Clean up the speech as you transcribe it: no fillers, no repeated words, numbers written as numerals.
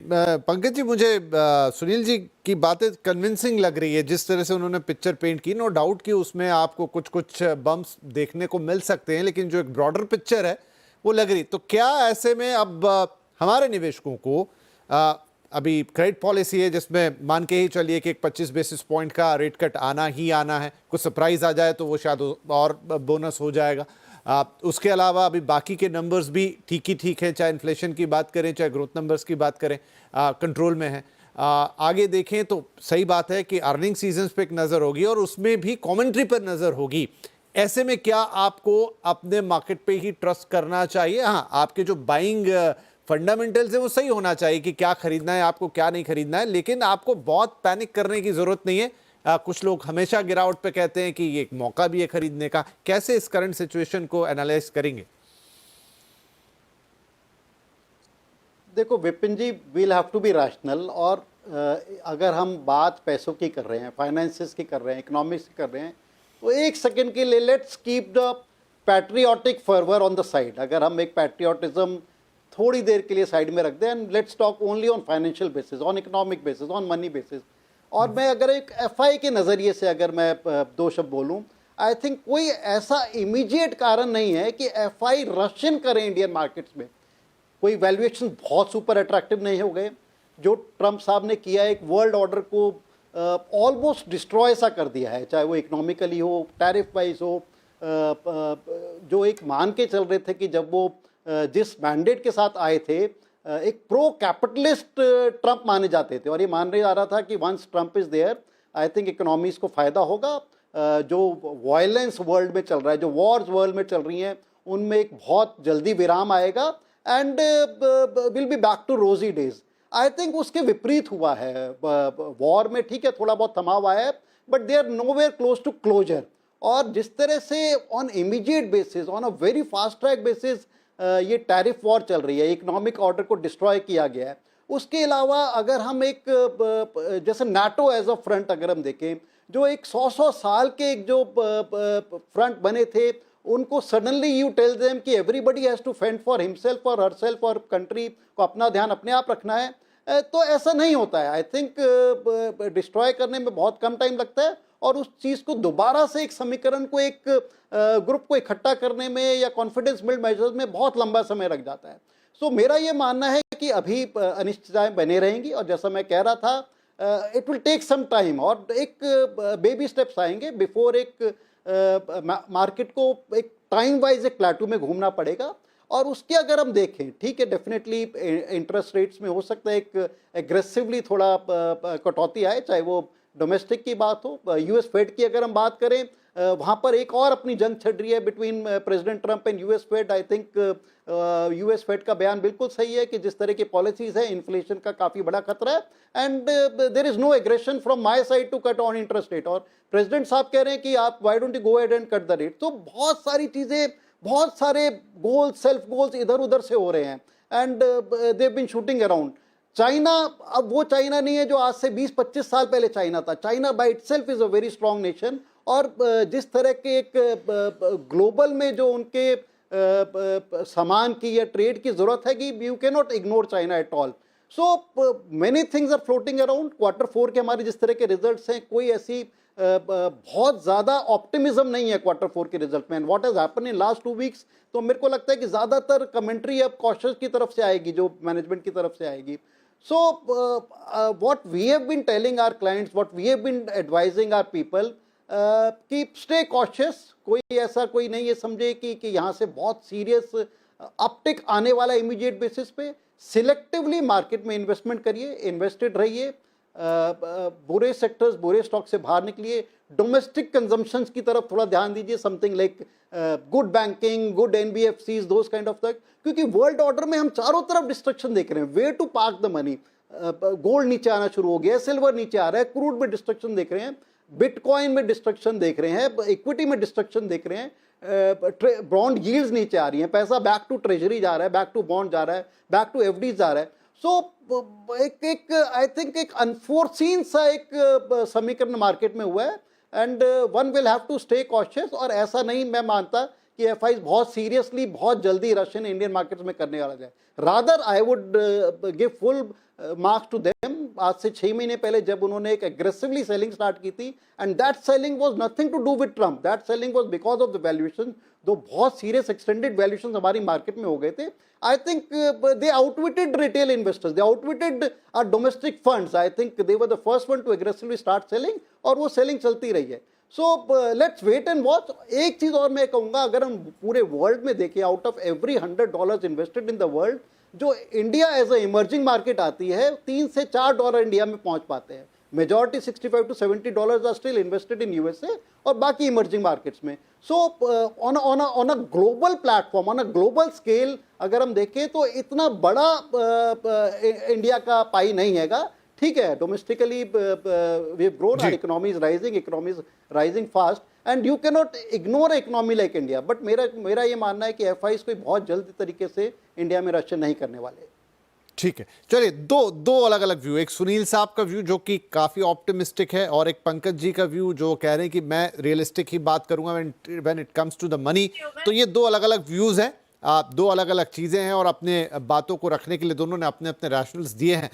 पंकज जी, मुझे सुनील जी की बातें कन्विंसिंग लग रही है। जिस तरह से उन्होंने पिक्चर पेंट की, नो डाउट कि उसमें आपको कुछ कुछ बम्प्स देखने को मिल सकते हैं, लेकिन जो एक ब्रॉडर पिक्चर है वो लग रही। तो क्या ऐसे में अब हमारे निवेशकों को अभी क्रेडिट पॉलिसी है जिसमें मान के ही चलिए कि एक 25 बेसिस पॉइंट का रेट कट आना ही आना है, कुछ सरप्राइज आ जाए तो वो शायद और बोनस हो जाएगा। उसके अलावा अभी बाकी के नंबर्स भी ठीक ही ठीक हैं, चाहे इन्फ्लेशन की बात करें चाहे ग्रोथ नंबर्स की बात करें, कंट्रोल में है। आगे देखें तो सही बात है कि अर्निंग सीजन्स पे एक नज़र होगी और उसमें भी कमेंट्री पर नज़र होगी। ऐसे में क्या आपको अपने मार्केट पे ही ट्रस्ट करना चाहिए? हाँ, आपके जो बाइंग फंडामेंटल्स है वो सही होना चाहिए कि क्या खरीदना है आपको, क्या नहीं खरीदना है, लेकिन आपको बहुत पैनिक करने की जरूरत नहीं है। कुछ लोग हमेशा गिरावट पे कहते हैं कि ये एक मौका भी है खरीदने का। कैसे इस करंट सिचुएशन को एनालाइज करेंगे? देखो Vipin ji, we'll have to be rational. और अगर हम बात पैसों की कर रहे हैं, फाइनेंसिस की कर रहे हैं, इकोनॉमिक्स की कर रहे हैं, तो एक सेकेंड के लिए let's keep the patriotic fervour on the side. अगर हम एक पैट्रियोटिज्म थोड़ी देर के लिए साइड में रख दें and let's talk only on financial basis, on economic basis, on money basis. और मैं अगर एक एफआई के नज़रिए से अगर मैं दो शब्द बोलूँ, आई थिंक कोई ऐसा इमीडिएट कारण नहीं है कि एफआई रश इन करें इंडियन मार्केट्स में। कोई वैल्यूएशन बहुत सुपर अट्रैक्टिव नहीं हो गए। जो ट्रंप साहब ने किया, एक वर्ल्ड ऑर्डर को ऑलमोस्ट डिस्ट्रॉय सा कर दिया है, चाहे वो इकोनॉमिकली हो, टैरिफ वाइज हो। जो एक मान के चल रहे थे कि जब वो जिस मैंडेट के साथ आए थे, एक प्रो कैपिटलिस्ट ट्रंप माने जाते थे, और ये माने जा रहा था कि once Trump is there I think economies को फायदा होगा। जो वायलेंस वर्ल्ड में चल रहा है, जो वॉर्स वर्ल्ड में चल रही हैं, उनमें एक बहुत जल्दी विराम आएगा and will be back to rosy days. I think उसके विपरीत हुआ है। वॉर में ठीक है थोड़ा बहुत थमा हुआ है, but they are nowhere close to closure. और जिस तरह से on immediate basis, on a very fast track basis ये टैरिफ वॉर चल रही है, इकोनॉमिक ऑर्डर को डिस्ट्रॉय किया गया है। उसके अलावा अगर हम एक जैसे नाटो एज अ फ्रंट अगर हम देखें, जो एक 100 साल के एक जो फ्रंट बने थे, उनको सडनली यू टेल देम कि everybody has to fend for himself और हरसेल्फ और कंट्री को अपना ध्यान अपने आप रखना है, तो ऐसा नहीं होता है। आई थिंक डिस्ट्रॉय करने में बहुत कम टाइम लगता है, और उस चीज़ को दोबारा से एक समीकरण को, एक ग्रुप को इकट्ठा करने में या कॉन्फिडेंस बिल्ड मेजर्स में बहुत लंबा समय लग जाता है। सो मेरा ये मानना है कि अभी अनिश्चितताएं बने रहेंगी, और जैसा मैं कह रहा था it will take some time, और एक बेबी स्टेप्स आएंगे बिफोर एक मार्केट को एक टाइम वाइज एक प्लेटू में घूमना पड़ेगा। और उसके अगर हम देखें, ठीक है डेफिनेटली इंटरेस्ट रेट्स में हो सकता है एक एग्रेसिवली थोड़ा कटौती आए, चाहे वो डोमेस्टिक की बात हो। यूएस फेड की अगर हम बात करें, वहाँ पर एक और अपनी जंग छिड़ रही है between president Trump and US Fed. I think US Fed का बयान बिल्कुल सही है कि जिस तरह की पॉलिसीज है, इन्फ्लेशन का काफ़ी बड़ा खतरा है, and there is no aggression from my side to cut on interest rate. और प्रेसिडेंट साहब कह रहे हैं कि आप why don't you go ahead and cut the rate. तो बहुत सारी चीज़ें, बहुत सारे गोल्स, सेल्फ गोल्स इधर उधर से हो रहे हैं, and they have been shooting around. China अब वो चाइना नहीं है जो आज से 20-25 साल पहले चाइना था। China by itself is a very strong nation, और जिस तरह के एक ग्लोबल में जो उनके सामान की या ट्रेड की जरूरत है कि you can not ignore China at all. So many things are floating around. Q4 के हमारे जिस तरह के रिजल्ट्स हैं, कोई ऐसी बहुत ज़्यादा ऑप्टिमिज्म नहीं है Q4 के रिजल्ट में। What has happened in last 2 weeks, तो मेरे को लगता है कि ज़्यादातर कमेंट्री अब कॉशियस की तरफ से आएगी, जो मैनेजमेंट की तरफ से आएगी। So, what we have been telling our clients, what we have been advising our people, keep stay cautious। कोई ऐसा कोई नहीं ये समझे कि यहाँ से बहुत सीरियस अपटिक आने वाला इमीडिएट बेसिस पे। सिलेक्टिवली मार्केट में इन्वेस्टमेंट करिए, इन्वेस्टेड रहिए, बुरे सेक्टर्स, बुरे स्टॉक से बाहर निकलिए, डोमेस्टिक कंजम्पशन की तरफ थोड़ा ध्यान दीजिए, something like good banking, good NBFCs, those kind of तक। क्योंकि वर्ल्ड ऑर्डर में हम चारों तरफ डिस्ट्रक्शन देख रहे हैं। Way to park the money, gold नीचे आना शुरू हो गया है, सिल्वर नीचे आ रहा है, क्रूड में डिस्ट्रक्शन देख रहे हैं, बिटकॉइन में डिस्ट्रक्शन देख रहे हैं, इक्विटी में डिस्ट्रक्शन देख रहे हैं, बॉन्ड यील्ड्स नीचे आ रही हैं, पैसा बैक टू ट्रेजरी जा रहा है, बैक टू बॉन्ड जा रहा है, बैक टू एफडी जा रहा है। सो एक आई थिंक एक अनफोर्सीन सा एक समीकरण मार्केट में हुआ है, and one will have to stay cautious. और ऐसा नहीं मैं मानता कि एफआईज बहुत सीरियसली बहुत जल्दी रशियन इंडियन मार्केट्स में करने वाला है। Rather I would give full marks to them. आज से 6 महीने पहले जब उन्होंने एक एग्रेसिवली सेलिंग स्टार्ट की थी, and that selling was nothing to do with Trump, that selling was because of the valuation, though बहुत सीरियस एक्सटेंडेड वैल्यूएशन हमारी मार्केट में हो गए थे। I think they outwitted retail investors, they outwitted our domestic funds. I think they were the first one to aggressively start selling, और वो selling चलती रही है। So let's wait and watch. एक चीज और मैं कहूंगा, अगर हम पूरे वर्ल्ड में देखें, out of every $100 invested in the world, जो India as a emerging market आती है, $3 से $4 इंडिया में पहुंच पाते हैं। Majority $65 to $70 are still invested in USA और बाकी इमर्जिंग मार्केट्स में। So on a global platform, on a global scale अगर हम देखें तो इतना बड़ा इंडिया का पाई नहीं हैगा। ठीक है, domestically we have grown, our economy is rising fast, and you can not ignore economy like India. But मेरा ये मानना है कि एफआईज कोई बहुत जल्दी तरीके से इंडिया में रशियन नहीं करने वाले। ठीक है, चलिए दो अलग अलग व्यू, एक सुनील साहब का व्यू जो कि काफी ऑप्टिमिस्टिक है, और एक पंकज जी का व्यू जो कह रहे हैं कि मैं रियलिस्टिक ही बात करूंगा when it comes to the money. तो ये दो अलग अलग व्यूज हैं, दो अलग अलग चीजें हैं, और अपने बातों को रखने के लिए दोनों ने अपने अपने रैशनल्स दिए हैं।